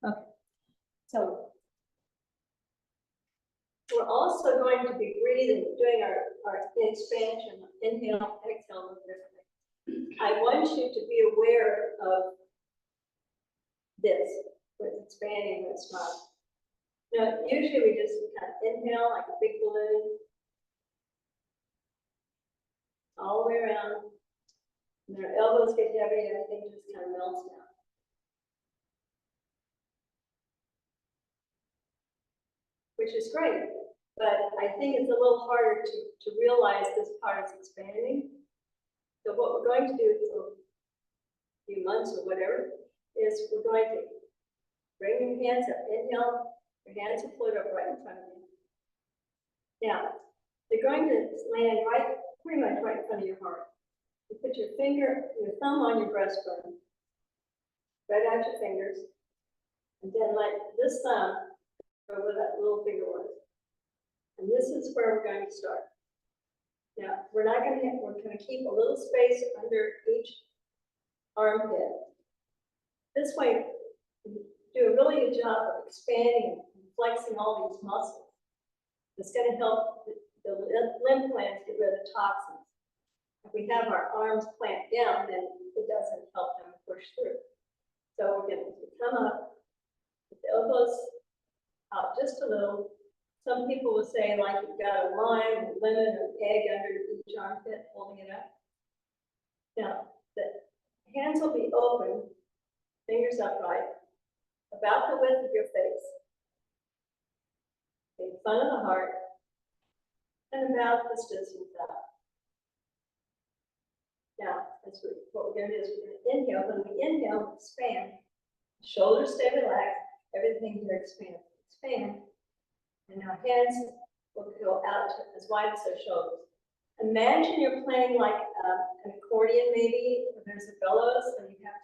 Okay. So we're also going to be breathing, doing our expansion, inhale, exhale, and differently. I want you to be aware of this, with expanding this mouth. Now, usually we just kind of inhale like a big balloon, all the way around, and our elbows get heavy and everything just kind of melts down. Which is great, but I think it's a little harder to realize this part is expanding. So what we're going to do for a few months or whatever is we're going to bring your hands up, inhale, your hands will float up right in front of you. Now, they're going to land right, pretty much right in front of your heart. You put your thumb on your breastbone, spread out your fingers, and then let this thumb go where that little finger was. And this is where we're going to start. Now, we're going to keep a little space under each armpit. This way, you do a really good job of expanding and flexing all these muscles. It's going to help the lymph glands get rid of toxins. If we have our arms clamped down, then it doesn't help them push through. So we're going to come up with the elbows out just a little. Some people will say like you've got a lime, a lemon, or an egg under each armpit, holding it up. Now, the hands will be open, fingers upright, about the width of your face, in front of the heart, and about this distance out. Now, what we're going to do is we're going to inhale. When we inhale, expand. Shoulders stay relaxed. Everything here expands. Expand. And our hands will go out as wide as their shoulders. Imagine you're playing like an accordion, maybe. There's a bellows, and you have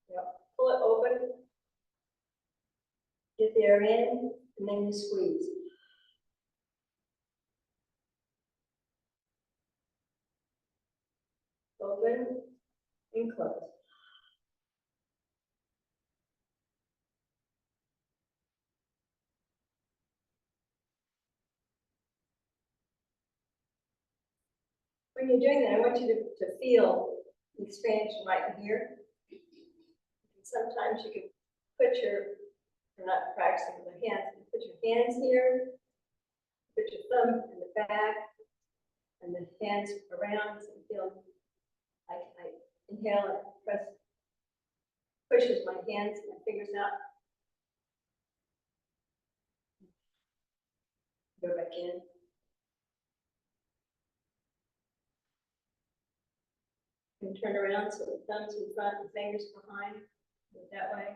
to pull it open, get the air in, and then you squeeze. Open and close. When you're doing that, I want you to feel the expansion right here. And sometimes you can you're not practicing with the hands, you put your hands here, put your thumb in the back, and the hands around, so you feel like I inhale and pushes my hands and my fingers out. Go back in. And turn around so the thumb's in front and fingers behind. Do it that way.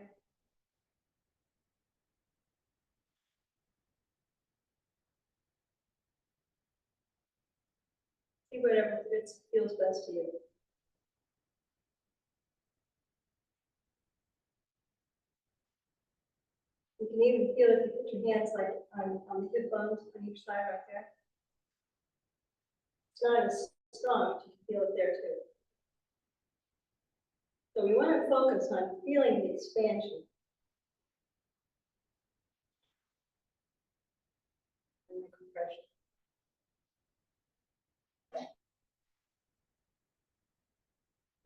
See whatever feels best to you. You can even feel if you put your hands like on the hip bones on each side right there. It's not as strong, but you can feel it there too. So we want to focus on feeling the expansion. And the compression.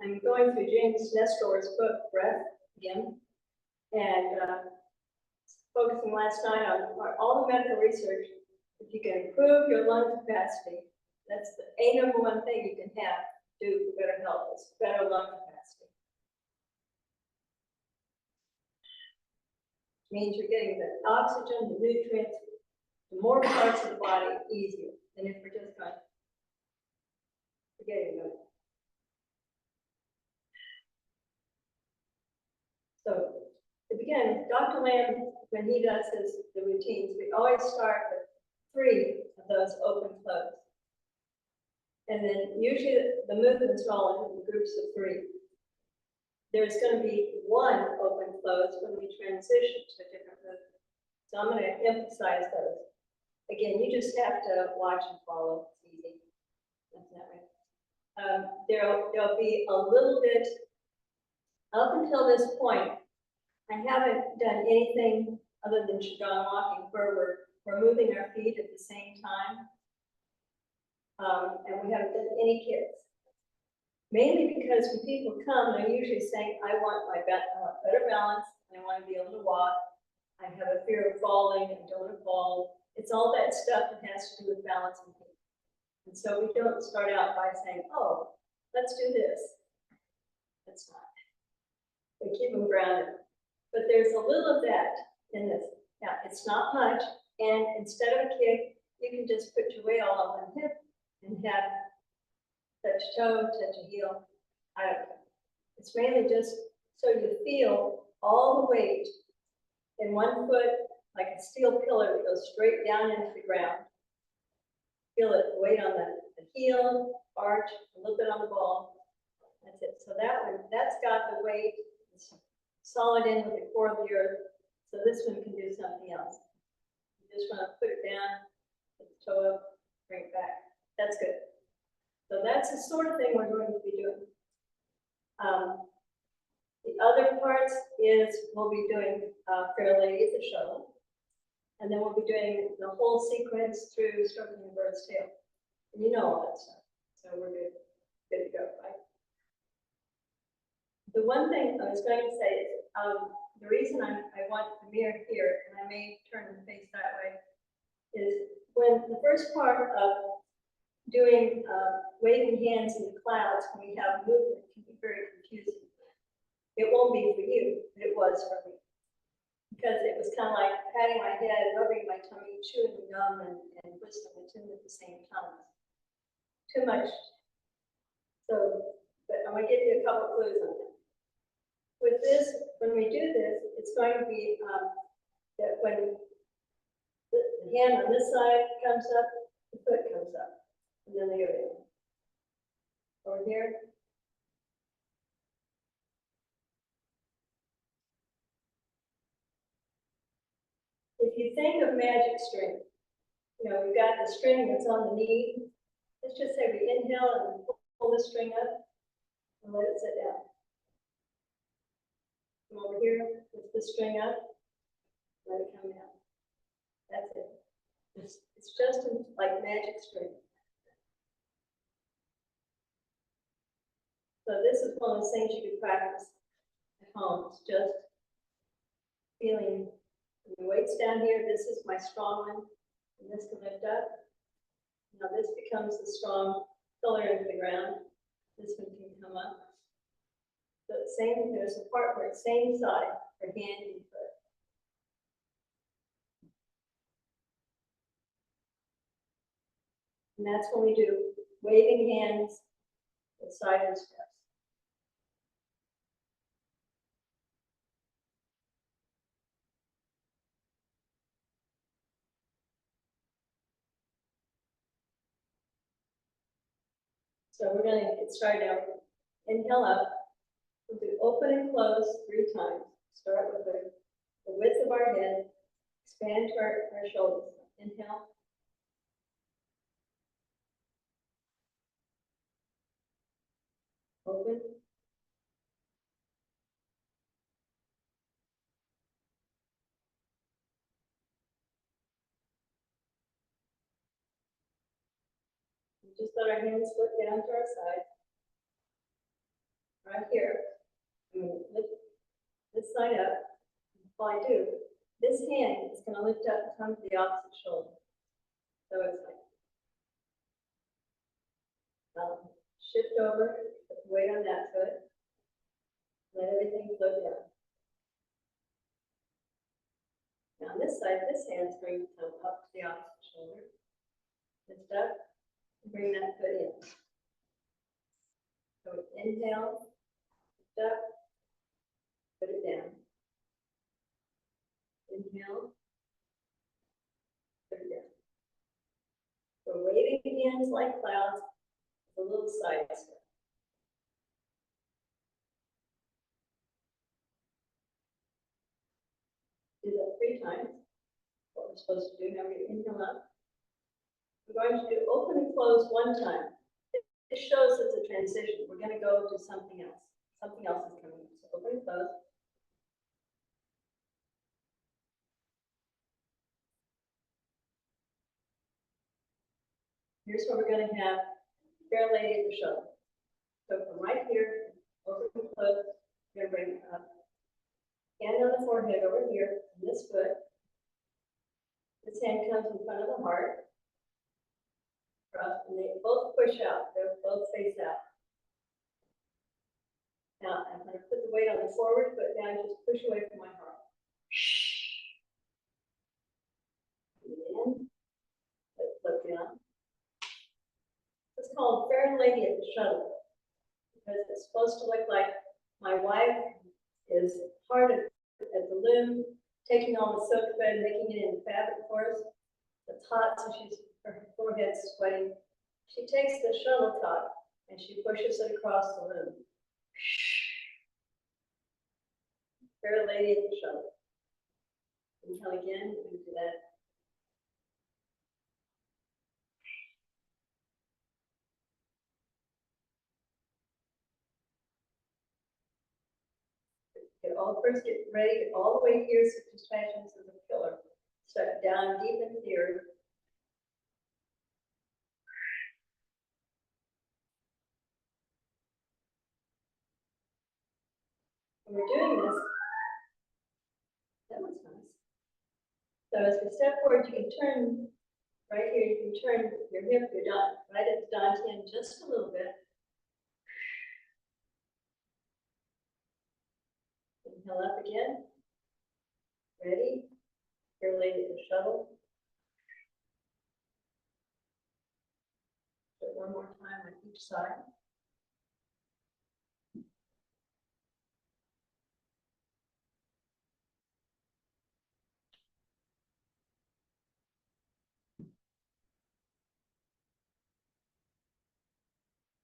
I'm going through James Nestor's book, Breath, again, and focusing last night on all the medical research. If you can improve your lung capacity, that's the number one thing you can do for better health is better lung capacity. It means you're getting the oxygen, the nutrients, to more parts of the body easier than if we're just going forgetting about it. So to begin, Dr. Lamb, when he does the routines, we always start with 3 of those open close. And then usually the movements fall into groups of 3. There's going to be 1 open close when we transition to a different movement. So I'm going to emphasize those. Again, you just have to watch and follow. It's easy. That's that way. There'll be a little bit, up until this point, I haven't done anything other than Qigong walking where we're moving our feet at the same time. And we haven't done any kicks. Mainly because when people come, they're usually saying, I want better balance, I want to be able to walk, I have a fear of falling, I don't want to fall. It's all that stuff that has to do with balancing people. And so we don't start out by saying, oh, let's do this. That's not. We keep them grounded. But there's a little of that in this. Yeah, it's not much. And instead of a kick, you can just put your weight all on one hip and have touch toe, touch a heel. I don't know. It's mainly just so you feel all the weight in one foot, like a steel pillar that goes straight down into the ground. Feel it, weight on the heel, arch, a little bit on the ball. That's it. So that one, that's got the weight. It's solid in with the core of the earth. So this one can do something else. You just want to put it down, put the toe up, bring it back. That's good. So that's the sort of thing we're going to be doing. The other parts is we'll be doing Fair Lady at the Show. And then we'll be doing the whole sequence through Stroking the Bird's Tail. And you know all that stuff. So we're good to go, right? The one thing I was going to say is the reason I want the mirror here, and I may turn the face that way, is when the first part of doing waving hands in the clouds when we have movement can be very confusing. It won't be for you, but it was for me. Because it was kind of like patting my head, rubbing my tummy, chewing gum, and whistling a tune at the same time. Too much. So, but I'm going to give you a couple clues on that. With this, when we do this, it's going to be that when the hand on this side comes up, the foot comes up, and then the other one. Over here. If you think of magic string, you know, we've got the string that's on the knee. Let's just say we inhale and pull the string up and let it sit down. Come over here, lift the string up, let it come down. That's it. It's just like magic string. So this is one of those things you can practice at home. It's just feeling the weight's down here. This is my strong one, and this can lift up. Now this becomes the strong pillar into the ground. This one can come up. So it's same, there's a part where it's same side for hand and foot. And that's when we do waving hands with sideways steps. So we're going to get started now. Inhale up. We'll do open and close 3 times. Start with the width of our head. Expand to our shoulders. Inhale. Open. Just let our hands slip down to our side. Right here. Lift this side up. While I do, this hand is going to lift up and come to the opposite shoulder. So it's like shift over, put the weight on that foot, let everything float down. Now on this side, this hand's going to come up to the opposite shoulder. Lift up, and bring that foot in. So inhale, lift up, put it down. Inhale, put it down. So waving hands like clouds, a little side step. Do that 3 times. What we're supposed to do now, we inhale up. We're going to do open and close 1 time. This shows it's a transition. We're going to go to something else. Something else is coming up. So open and close. Here's where we're going to have Fair Lady of the Shuttle. So from right here, open and close, we're going to bring it up. Hand on the forehead over here, in this foot. This hand comes in front of the heart. Cross, and they both push out. They both face out. Now, I'm going to put the weight on the forward foot down, just push away from my heart. And let's flip down. It's called Fair Lady of the Shuttle, because it's supposed to look like my wife is hard at the loom, taking all the silk thread, making it into fabric for us. It's hot, so her forehead's sweating. She takes the shuttlecock and she pushes it across the loom. Fair Lady of the Shuttle. Inhale again, we can do that. Get ready, get all the way here, so just imagine this as a pillar. Start down deep in here. When we're doing this, that was nice. So as we step forward, you can turn right here, you can turn your hip, your right at the dantian just a little bit. Inhale up again. Ready? Fair Lady of the Shuttle. Do it one more time on each side.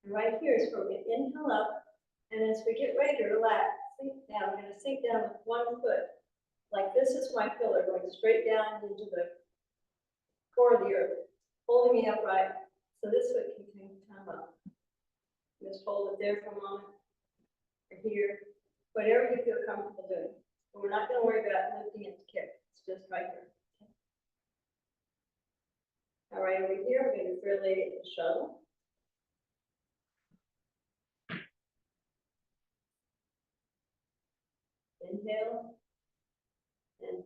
And right here is where we inhale up, and as we get ready to relax, sink down. We're going to sink down with one foot. Like this is my pillar, going straight down into the core of the earth, holding me upright, so this foot can come up. Just hold it there for a moment, or here, whatever you feel comfortable doing. But we're not going to worry about lifting it to kick. It's just right here. Okay. All right, over here, we're going to Fair Lady of the Shuttle. Inhale, and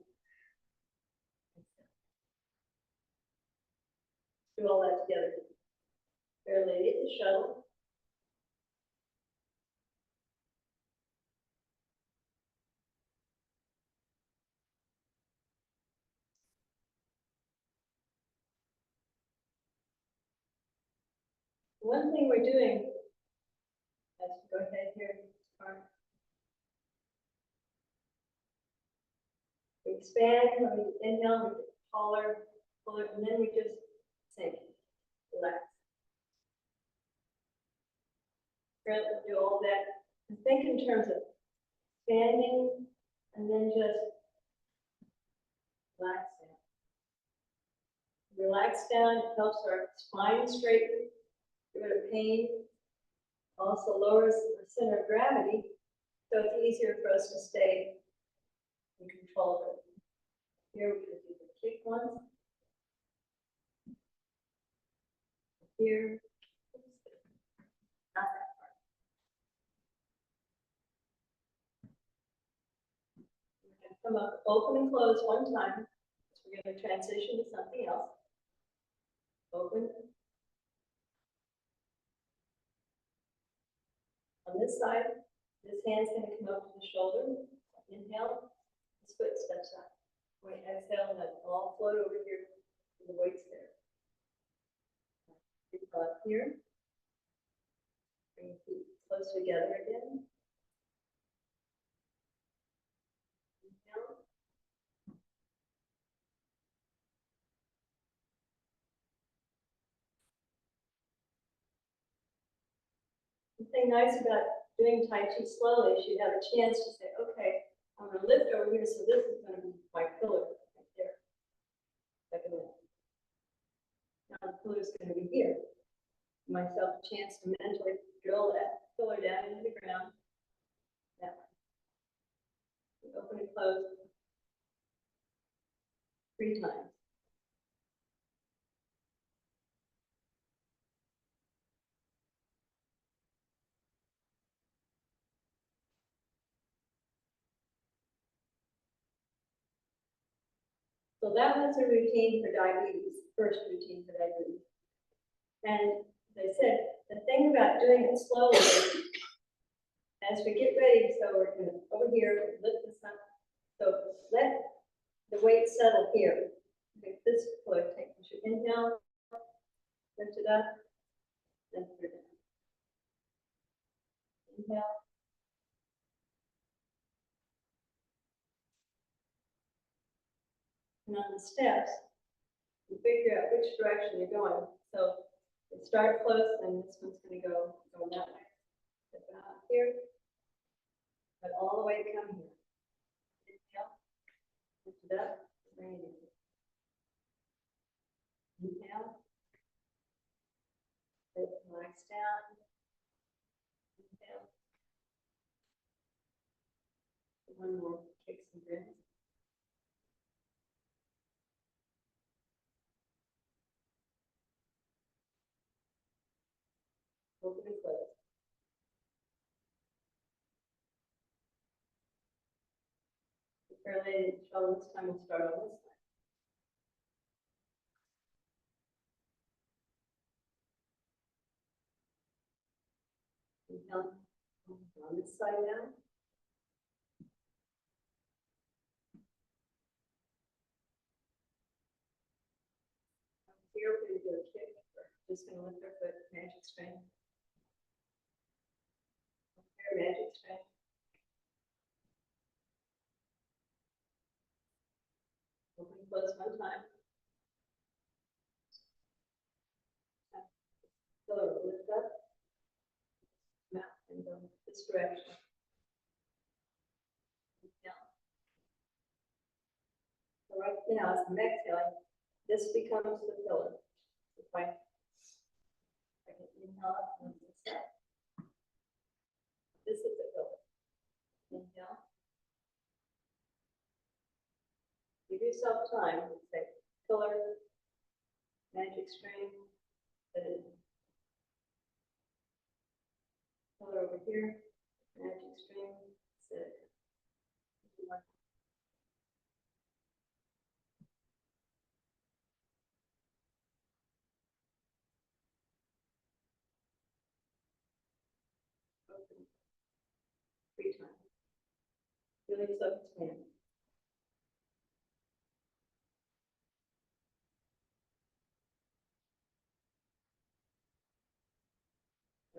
do all that together. Fair Lady of the Shuttle. One thing we're doing, let's go ahead here, we expand, when we inhale, we get taller, fuller, and then we just sink, relax. We'll do all that. And think in terms of expanding, and then just relaxing. Relax down, it helps our spine straighten, get rid of pain, also lowers the center of gravity, so it's easier for us to stay in control of it. Here we're going to do the kick once. Here. Not that part. We're going to come up, open and close one time. So we're going to transition to something else. Open. On this side, this hand's going to come up to the shoulder. Inhale, this foot steps up. When we exhale, let it all float over here. The weight's there. Up here. Bring your feet close together again. Inhale. The thing nice about doing Tai Chi slowly is you have a chance to say, okay, I'm going to lift over here, so this is going to be my pillar right there. Second lift. Now the pillar is going to be here. Give myself a chance to mentally drill that pillar down into the ground. That way. Open and close 3 times. So that was a routine for diabetes, first routine for diabetes. And as I said, the thing about doing it slowly, as we get ready, so we're going to, over here, lift this up. So let the weight settle here. Make this foot, take your inhale, lift it up, then put it down. Inhale. And on the steps, you figure out which direction you're going. So you start close, and this one's going to go that way. Step out here, but all the way to come here. Inhale, lift it up, bring it in. Inhale, relax down. Inhale. One more, kicks and grins. Open and close. Fairly shallow this time, we'll start on this side. Inhale, on this side now. Here we're going to do a kick. We're just going to lift our foot, magic strength. Here, magic strength. Open and close one time. So lift up, mouth, and go this direction. Inhale. So right now, as I'm exhaling, this becomes the pillar. If I can inhale up and this side. This is the pillar. Inhale. Give yourself time. Say pillar, magic string, then pillar over here, magic string, sit. Open. 3 times. Really self-expand.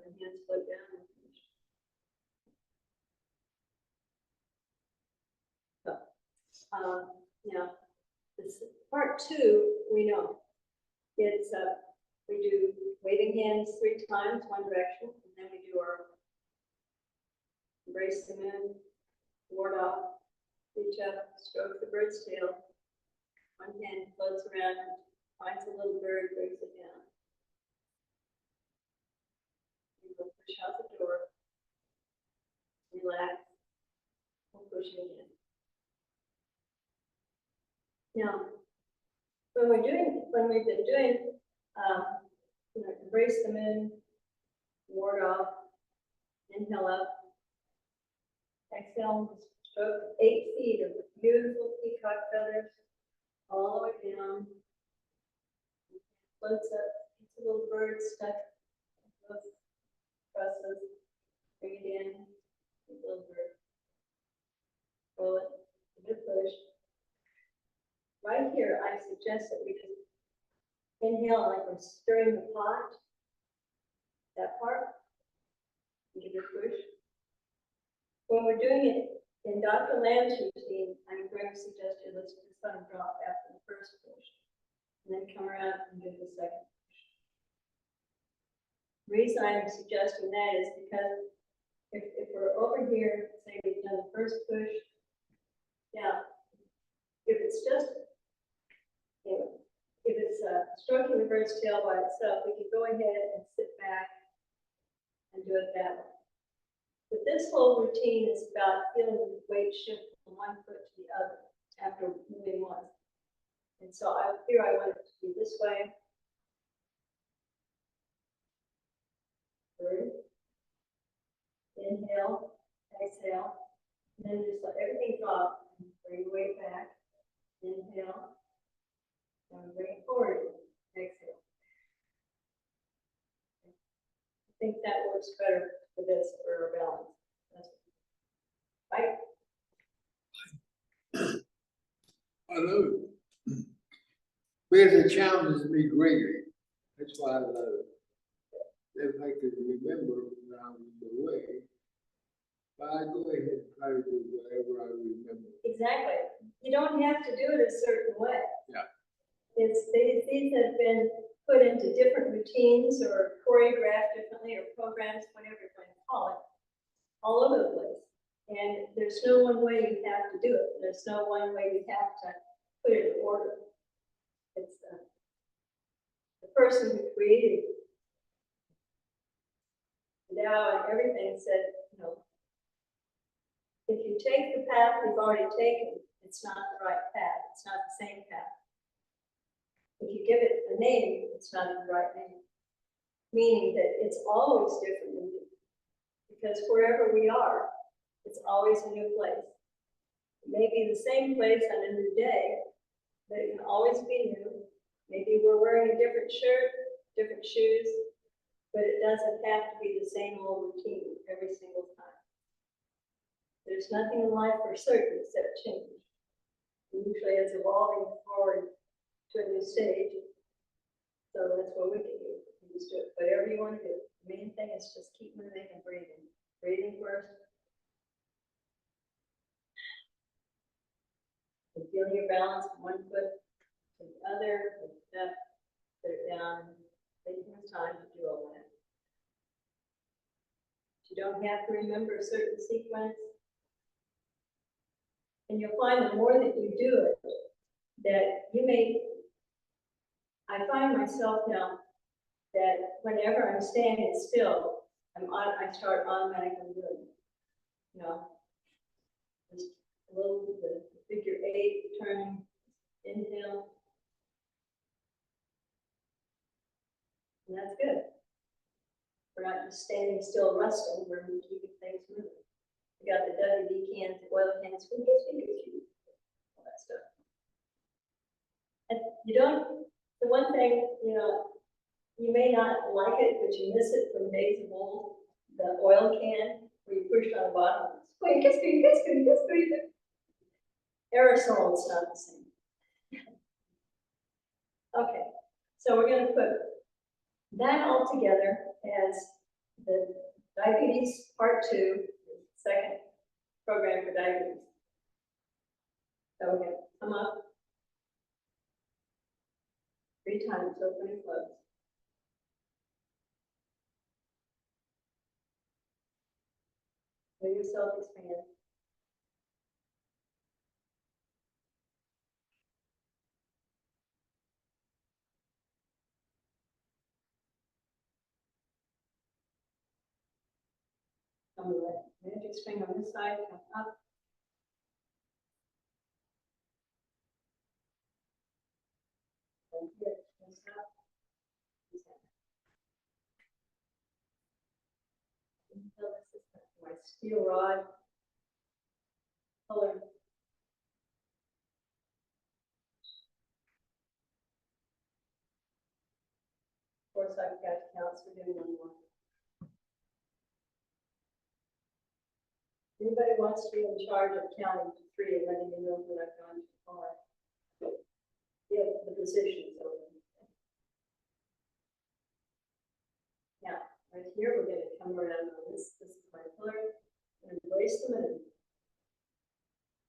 Hands float down and finish. So, now, this part 2, we know. It's, we do waving hands 3 times, one direction, and then we do our embrace the moon, ward off, reach up, stroke the bird's tail. One hand floats around, finds a little bird, brings it down. You go push out the door, relax, and push it in. Now, when we've been doing, embrace the moon, ward off, inhale up, exhale, stroke 8 feet of beautiful peacock feathers all the way down. Floats up, it's a little bird stuck both trusses. Bring it in, a little bird. Roll it, give it a push. Right here, I suggest that we just inhale like we're stirring the pot. That part. Give it a push. When we're doing it in Dr. Lamb's routine, I'm going to suggest you let's just let them drop after the first push. And then come around and do the second push. The reason I'm suggesting that is because if we're over here, say we've done the first push, now, if it's just, if it's stroking the bird's tail by itself, we can go ahead and sit back and do it that way. But this whole routine is about feeling the weight shift from one foot to the other after moving once. And so here I want it to be this way. Bird. Inhale, exhale, and then just let everything drop and bring the weight back. Inhale, And bring it forward. Exhale. I think that works better for this, for our balance. Right? I love it. Because it challenges me greatly. That's why I love it. If I could remember when I was away, but I go ahead and try to do whatever I remember. Exactly. You don't have to do it a certain way. Yeah. These have been put into different routines or choreographed differently or programs, whatever you want to call it, all over the place. And there's no one way you have to do it. There's no one way you have to put it in order. It's the person who created Tao and everything said, you know, if you take the path you've already taken, it's not the right path. It's not the same path. If you give it a name, it's not the right name. Meaning that it's always different than you. Because wherever we are, it's always a new place. It may be the same place on a new day, but it can always be new. Maybe we're wearing a different shirt, different shoes, but it doesn't have to be the same old routine every single time. There's nothing in life for certain except change. And usually it's evolving forward to a new stage. So that's what we can do. You just do it, whatever you want to do. The main thing is just keep moving and breathing. Breathing first. And feeling your balance from one foot to the other, step, put it down, taking the time to do all that. You don't have to remember a certain sequence. And you'll find the more that you do it, that you may, I find myself now that whenever I'm standing still, I start automatically doing it. You know, just a little, the figure 8, turning, inhale. And that's good. We're not just standing still resting, we're keeping things moving. We got the WD cans, the oil cans, all that stuff. And you don't, the one thing, you know, you may not like it, but you miss it from days of old, the oil can where you pushed on the bottom. Wait, aerosol is not the same. Okay, so we're going to put that all together as the diabetes part 2, second program for diabetes. So we're going to come up 3 times, open and close. Let yourself expand. Come to the magic string on this side, come up. And here, this up. Until this is my steel rod color. Of course, I've got counts for doing one more. Anybody wants to be in charge of counting to 3 and letting me know when I've gone too far? Yeah, the positions over. Now, right here, we're going to come around on this. This is my pillar. I'm going to brace the minute.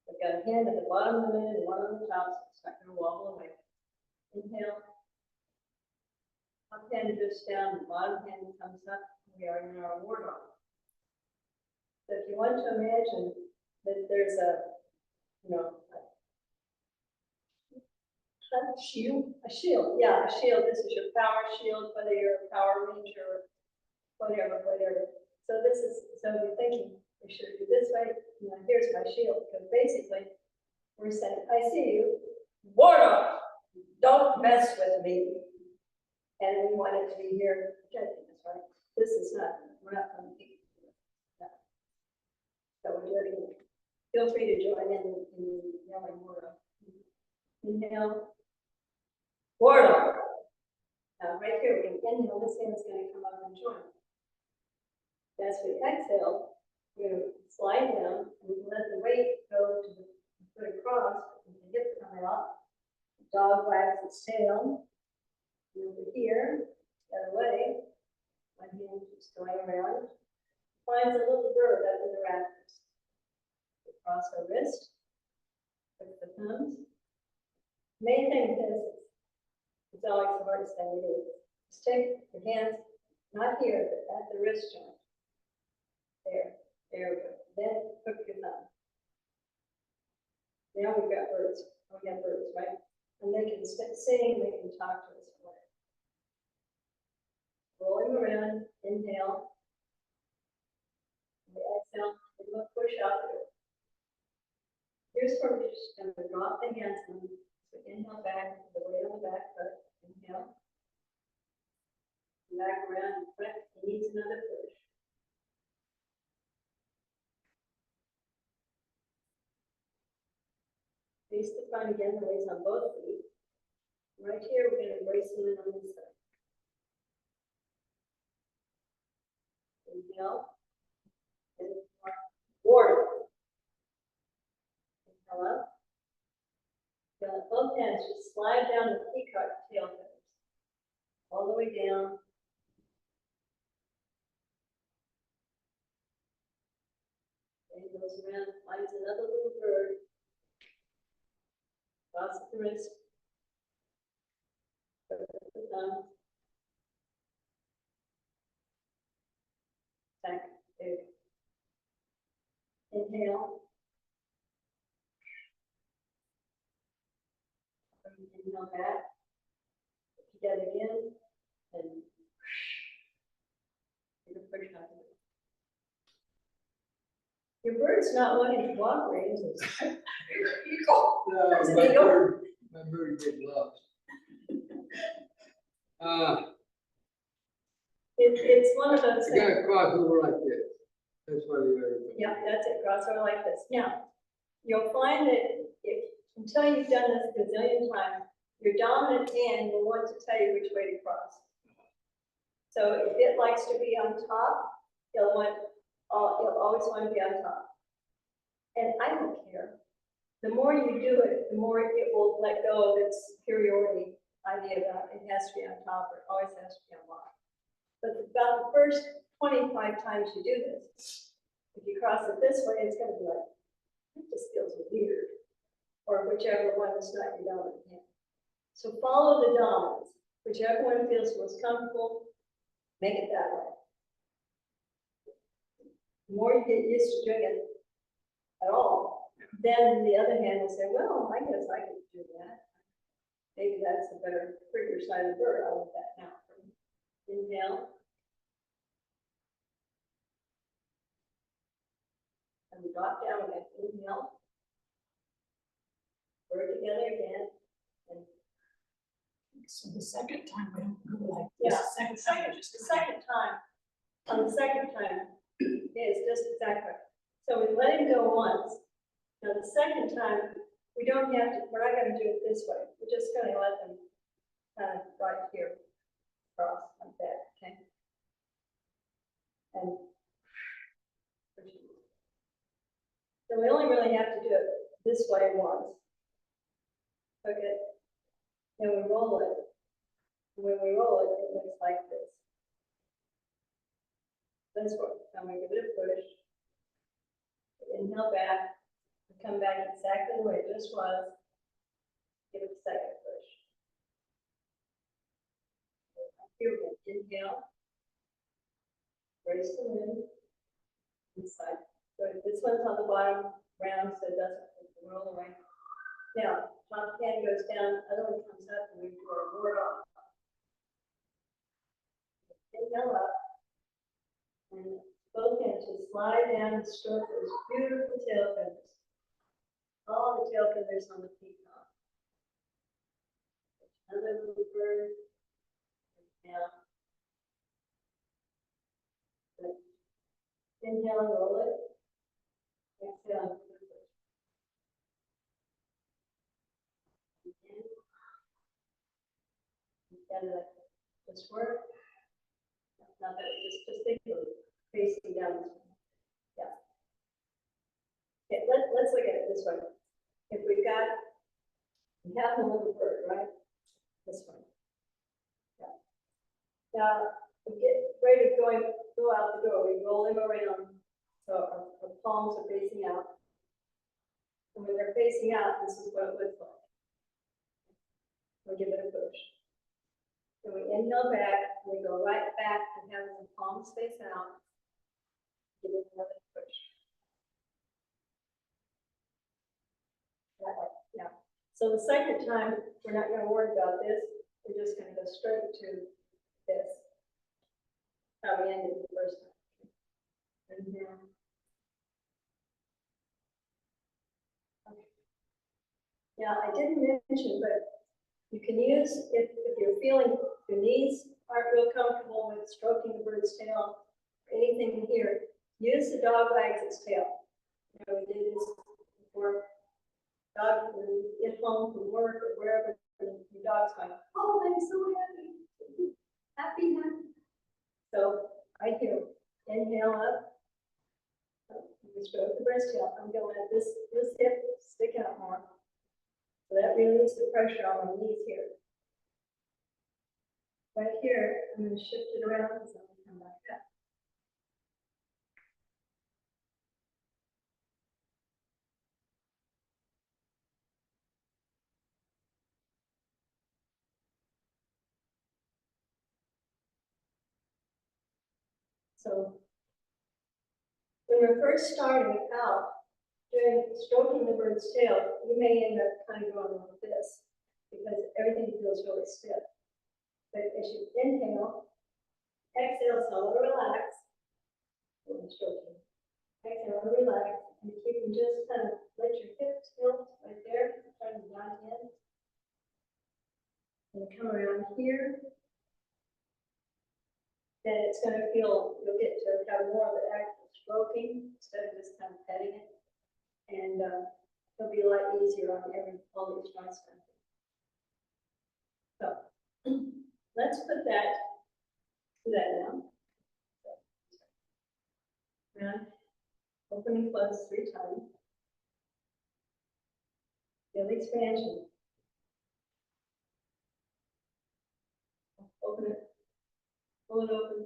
I've got a hand at the bottom of the minute and one on the top, so it's not going to wobble away. Inhale. Top hand drifts down, the bottom hand comes up. We are in our war arm. So if you want to imagine that there's a, you know, a shield, yeah, a shield. This is your power shield, whether you're a power ranger, whatever. So this is, so you're thinking, we should do this way, you know, here's my shield, because basically, we're saying, I see you, ward off, don't mess with me. And we want it to be here, protecting us, right? This is not, we're not going to keep it. No. So we're doing it. Feel free to join in the yelling word. Inhale. Warlock. Now, right here, we're gonna inhale, this hand's gonna come up and join. As we exhale, we're gonna slide down and let the weight go to the foot across, with the hip come out. Dog wags its tail. And over here, the other way, my hand keeps going around. Finds a little bird up in the rafters. Across her wrist, with the thumbs. Main thing is, it's always the hardest thing to do. Just take your hands, not here, but at the wrist joint. There we go. Then hook your thumb. Now we've got birds. We have birds, right? And they can sing, they can talk to us. Rolling around, inhale. And exhale, we're going to push out there. Here's where we're just going to drop the hands in. So inhale back, the weight on the back foot. Inhale. Back around, and front. It needs another push. Face the front again, the weights on both feet. Right here, we're going to brace them in on this side. Inhale. And warrior. Inhale up. Feel both hands just slide down the peacock tail feathers. All the way down. And goes around, finds another little bird. Cross the wrist. The thumb. Back. There. Inhale. Inhale back. Together again. And you can push out. Your bird's not wanting to walk right into this. No, my bird get lost. It's one of those I things. gotta cross over like this. That's why you gotta. Yeah, that's it, crossover like this. Now, you'll find that if, until you've done this a gazillion times, your dominant hand will want to tell you which way to cross. So if it likes to be on top, you'll always want to be on top. And I don't care. The more you do it, the more it will let go of its superiority idea about it has to be on top or it always has to be on bottom. But about the first 25 times you do this, if you cross it this way, it's going to be like, it just feels weird. Or whichever one is not your dominant hand. So follow the dominance. Whichever one feels most comfortable, make it that way. The more you get used to doing it at all, then the other hand will say, well, I guess I could do that. Maybe that's a better, prettier side of the bird. I'll let that now. Inhale. And we drop down again. Inhale. Bird together again. And So the second time we don't go like yeah, this. the second time, on the second time, is just exactly. So we let him go once. Now the second time, we don't have to, we're not going to do it this way. We're just going to let them kind of right here, cross like that, okay? And so we only really have to do it this way once. Okay. Then we roll it. When we roll it, it looks like this. This one. Now we give it a push. Inhale back. Come back exactly the way it just was. Give it a second push. Here we go. Inhale. Brace the wind. Inside. So this one's on the bottom round, so it doesn't roll away. Now, top hand goes down, other one comes up, and we do our ward off. Inhale up. And both hands just slide down and stroke those beautiful tail feathers. All the tail feathers on the peacock. Another little bird. Inhale. Good. Inhale, roll it. Exhale. How did that just work? Not that, just think of facing down this way. Yeah. Okay, let's look at it this way. If we have the little bird, right? This one. Yeah. Now, we get ready to go out the door, we roll him around, so our palms are facing out. And when they're facing out, this is what it looks like. We give it a push. Then we inhale back, and we go right back to having the palms face out. Give it another push. That way, yeah. So the second time, we're not going to worry about this. We're just going to go straight to this. How we ended the first time. Inhale. Okay. Now, I didn't mention, but you can use, if you're feeling your knees aren't real comfortable with stroking the bird's tail, or anything here, use the dog wags its tail. You know, we did this before. Dog, when you get home from work or wherever, and your dog's going, oh, I'm so happy. Happy, happy. So, right here, inhale up. We stroke the bird's tail. I'm going to let this hip stick out more. So that relieves the pressure on my knees here. Right here, I'm going to shift it around so we come back up. So when we're first starting out, doing stroking the bird's tail, you may end up kind of going like this because everything feels really stiff. But as you inhale, exhale, slowly relax. When you're stroking. Exhale, relax, and you can just kind of let your hips tilt right there, trying to dive in. And come around here. Then it's going to feel, you'll get to have more of the actual stroking instead of just kind of petting it. And it'll be a lot easier on all these joints. So let's put that, do that now. And open and close 3 times. Feel the expansion. Open it. Pull it open.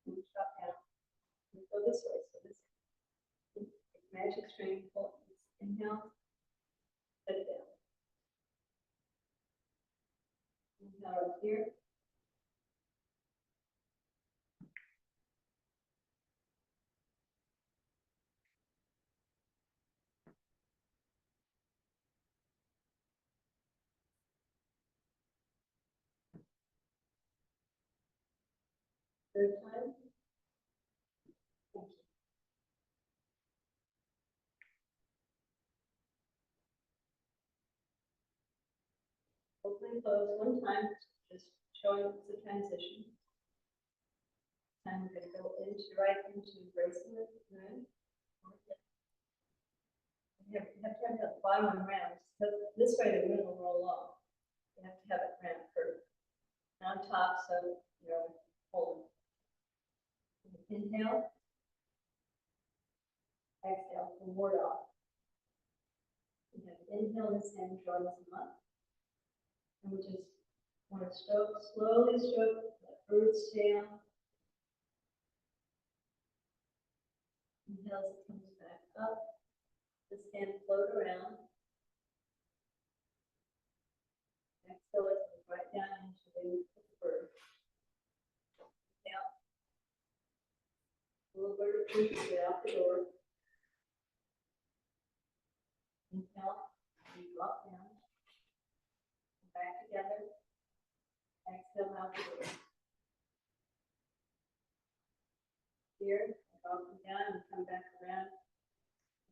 And shut down. And go this way. So this magic string. Pull. Inhale. Let it down. Inhale right here. Third time. Thank you. Open and close 1 time, just showing the transition. Time we're going to go right into bracing the moon. You have to have the bottom one round. So this way the moon will roll off. You have to have it round curved. On top, so you're holding. Inhale. Exhale, and ward off. You have inhale this and draw this up. And we just want to slowly stroke the bird's tail. Inhale as it comes back up. This hand float around. Exhale it right down into the bird. Inhale. Little bird pushes it out the door. Inhale, and drop down. Back together. Exhale out the door. Here, drop them down and come back around.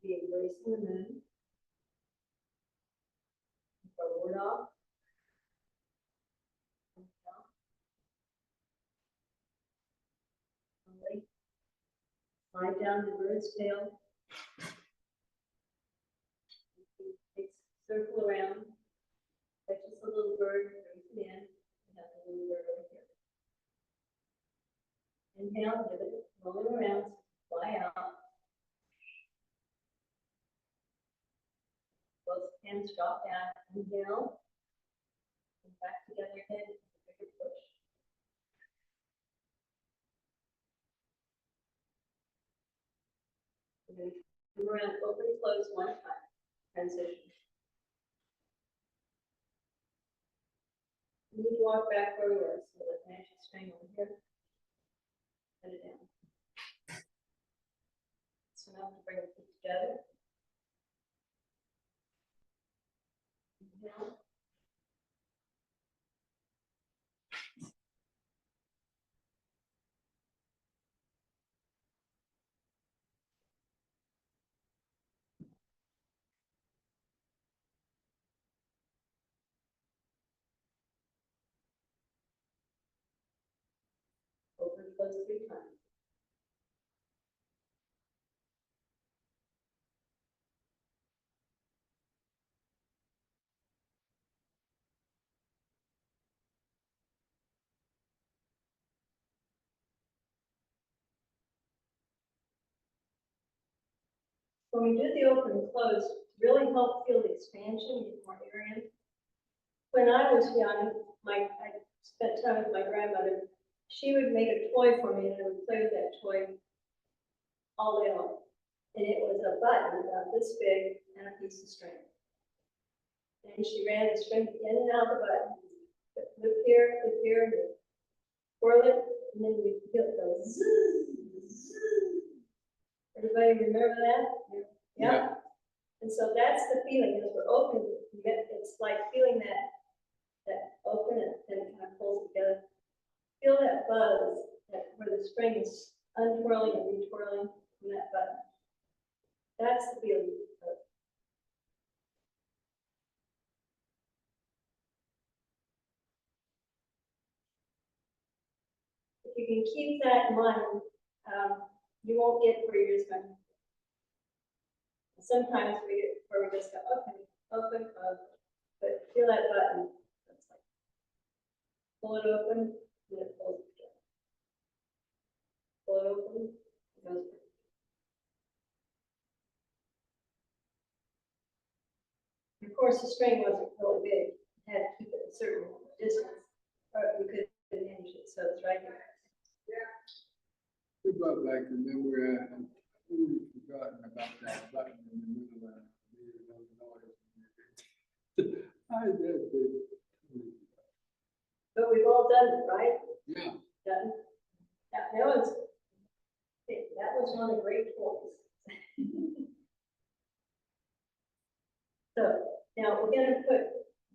Be embracing the moon. Forward off. Inhale. Slowly. Lie down the bird's tail. Circle around. Catches a little bird, brings it in, and have a little bird over here. Inhale, give it, rolling around, fly out. Both hands drop down, inhale. And back together again, bigger push. And then come around, open and close one time, transition. And you walk back where we were, so the magic string over here. Put it down. So now we bring the feet together. Inhale. Open and close 3 times. When we do the open and close, to really help feel the expansion, get more air in. When I was young, I spent time with my grandmother. She would make a toy for me, and I would play with that toy all day long. And it was a button about this big and a piece of string. And she ran the string in and out of the button. Look here, and twirl it, and then you feel it go zzz, zzz. Everybody remember that? Yeah. And so that's the feeling as we're open. It's like feeling that open and then it kind of pulls together. Feel that buzz where the string is untwirling and retwirling from that button. That's the feeling. If you can keep that in mind, you won't get where you're just going. Sometimes we just go, okay, open, close, but feel that button. It's like, pull it open, and it pulls it together. Pull it open, it goes. Of course, the string wasn't really big. You had to keep it a certain distance, or you couldn't hinge it, so it's right here. You brought back the memory, I've totally forgotten about that button in the middle of the I did. But we've all done it, right? Yeah. Done. That was one of the great tools. So now we're going to put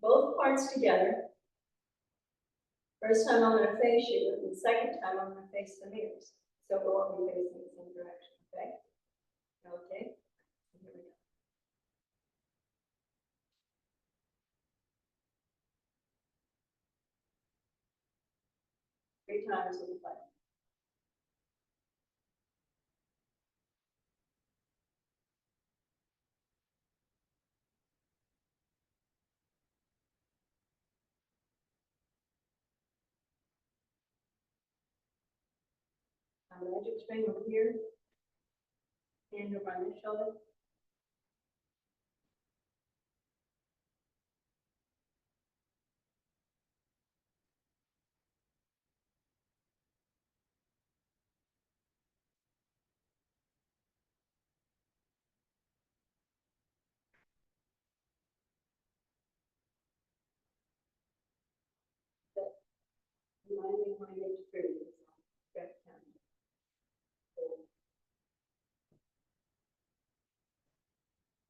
both parts together. First time I'm going to face you, and the second time I'm going to face the mirrors. So we'll all be facing the same direction, okay? Okay. Here we go. Three times in the play. Magic string over here, hand over on this shoulder. Remind me when I get to pretty.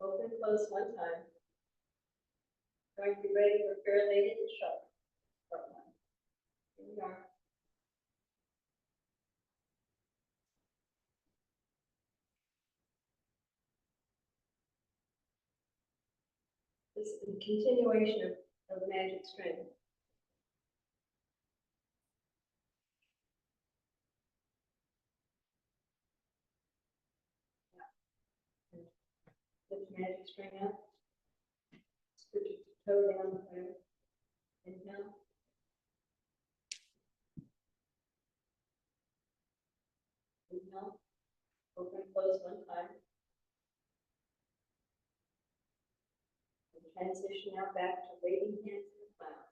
Open, close one time. Going to be ready for fair lady and sharp. Part one. Here we are. This is the continuation of magic string. magic string up. Put your toe down there. Inhale. Inhale. Open and close one time. And transition now back to waving hands in the clouds.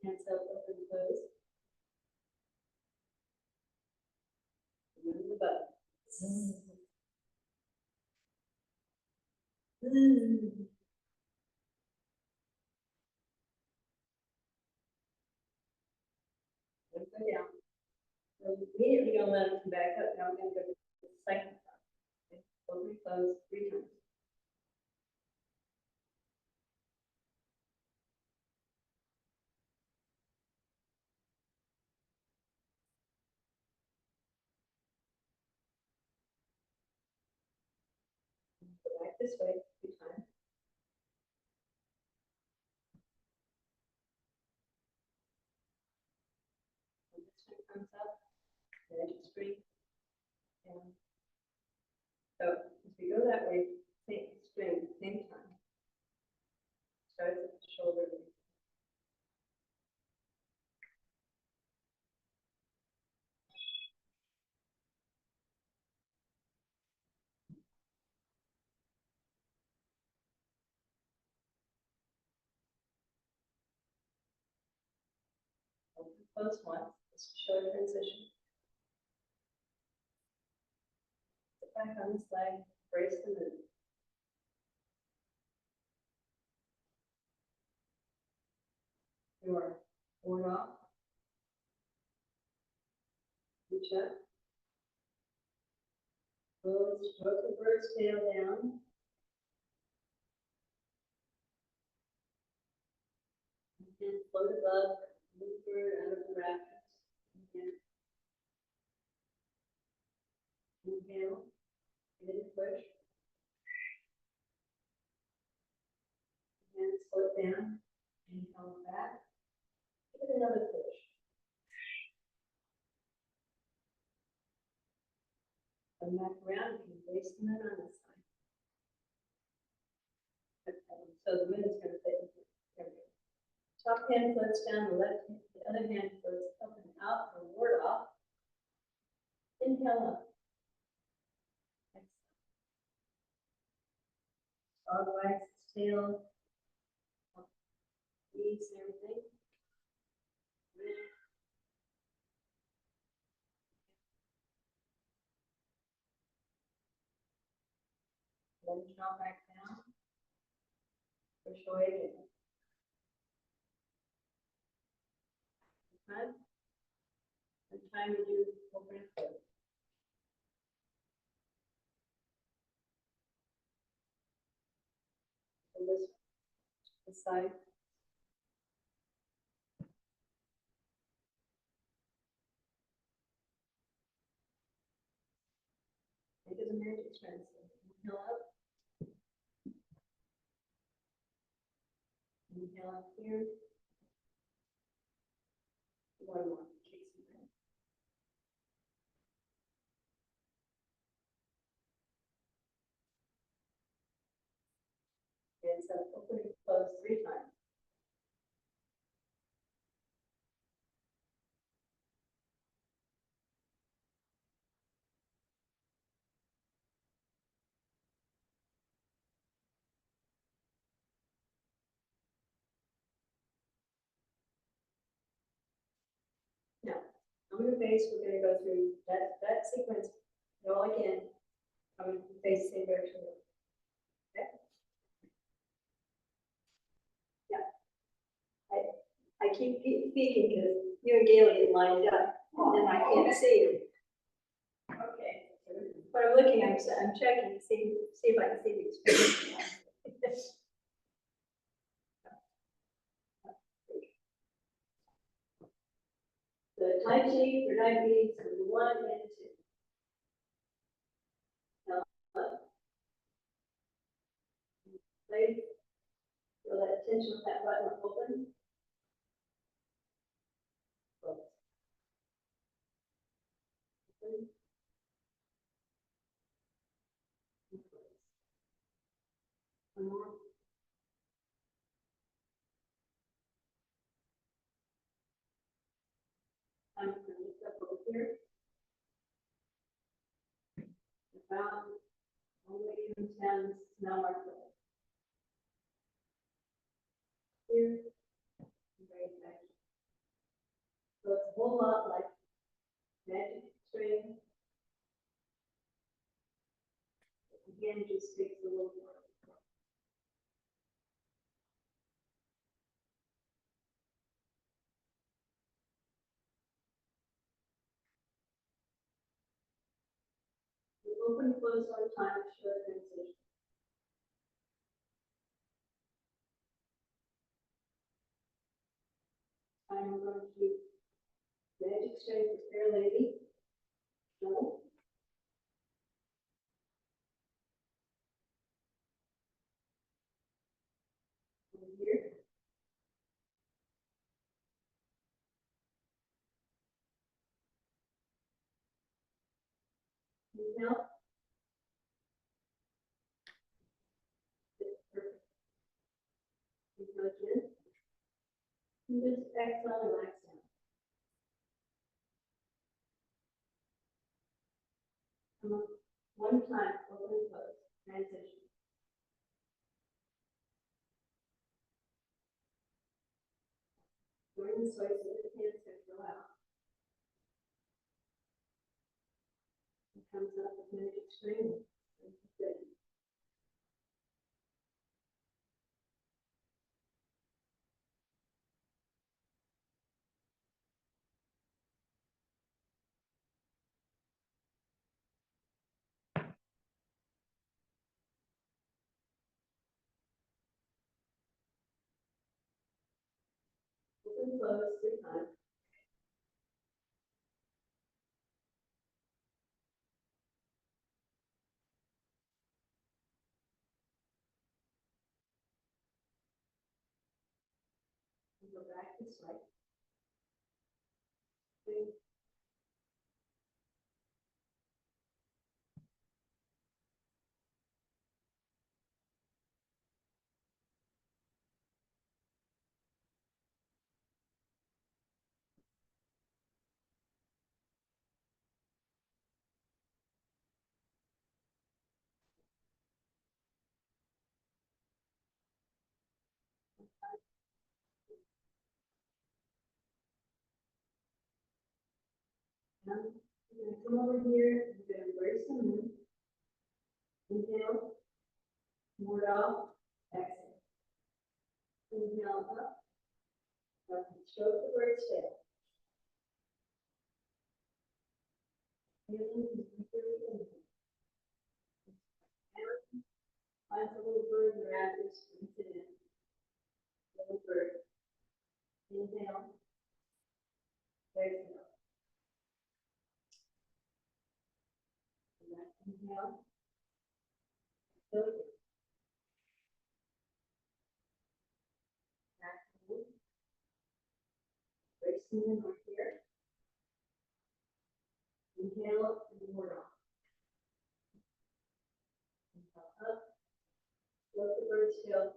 Hands up, open, close. Remove the butt. Go down. So immediately gonna let them come back up. Now we're gonna go to the second time. Okay. Open, close, 3 times. Go back this way 3 times. When this one comes up, magic string. And so as we go that way, same string, same time. Start at the shoulder. Open, close once. Just a short transition. Sit back on this leg, brace the move. Your board off. Reach up. Slowly stroke the bird's tail down. And float above, move the bird out of the rafters. Again. Inhale. Give it a push. And slow it down. Inhale back. Give it another push. Come back around. You can brace the mitt on this side. Okay. So the mitt is going to fit into it. There we go. Top hand floats down, the left hand, the other hand floats up and out or ward off. Inhale up. Dog wags its tail. Knees and everything. Then draw back down. Push away again. Time. And time to do open and close. So this side. Make it a magic translation. Inhale up. Inhale up here. One more. Kick some breath. And so open and close 3 times. Now, on the face, we're going to go through that sequence. Roll again. Coming from face same direction. Okay. Yeah. I keep speaking because you and Dailey lined up, and then I can't see you. Okay. But I'm looking, I'm checking to see if I can see the expression. the Tai Chi for diabetes, number 1 and 2. Now, place, feel that tension with that button open. Close. Open. And close. One more. I'm going to lift up over here. About all the way even down, this is now our foot. Here, and bring it back. So it's a whole lot like magic string. Again, just takes a little more. We open, close one time, show transition. I'm going to do magic string for Fair Lady. No. Over here. Inhale. Perfect. Inhale again. And just exhale, relax down. Come on. One time, open and close. Transition. Going this way so the hands can go out. It comes up with magic string. Good. Open, close, 3 times. And go back this way. Three. Now, you're going to come over here. You're going to embrace the moon. Inhale. Ward off. Exhale. Inhale up. Now, stroke the bird's tail. Inhaling is really inhale. And find the little bird in the rapids. Breathe it in. Little bird. Inhale. Exhale. Inhale. Exhale. Back to the moon. Embrace the moon over here. Inhale and ward off. Inhale up. Float the bird's tail.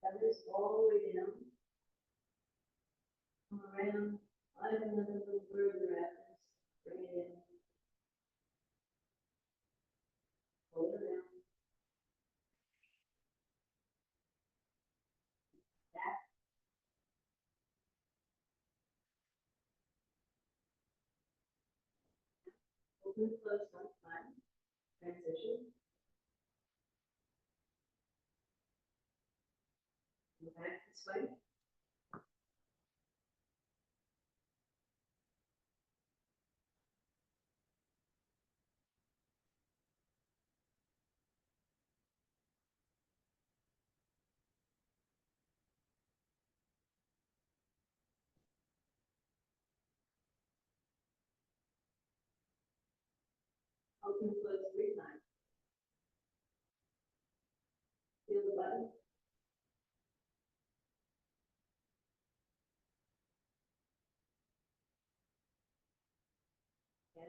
Feathers all the way down. Come around. Find another little bird in the rapids. Bring it in. Hold it around. Back. Open and close one time. Transition. Go back this way.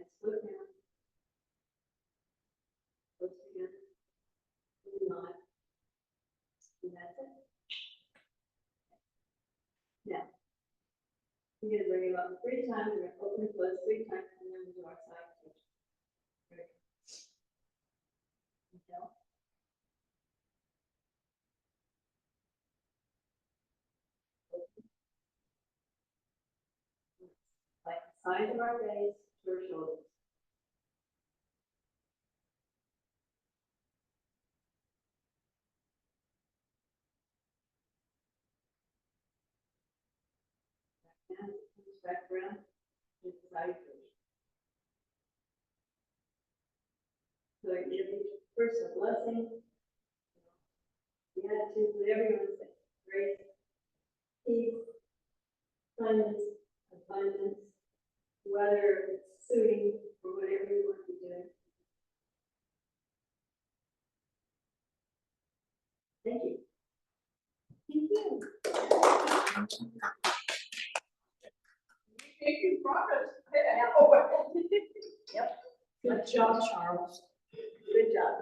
hands split down. Close together. Do not. And that's it. Now, you're gonna bring it up 3 times, you're gonna open and close 3 times, and then do our side touch. Ready? Inhale. Like the sides of our face to our shoulders. Back down, comes back around, to the side touch. So I give each person a blessing. The attitude, whatever you want to say. Grace, peace, kindness, abundance, whether it's suiting or whatever you want to be doing. Thank you. Thank you. Making progress. Yep. Good job, Charles. Good job.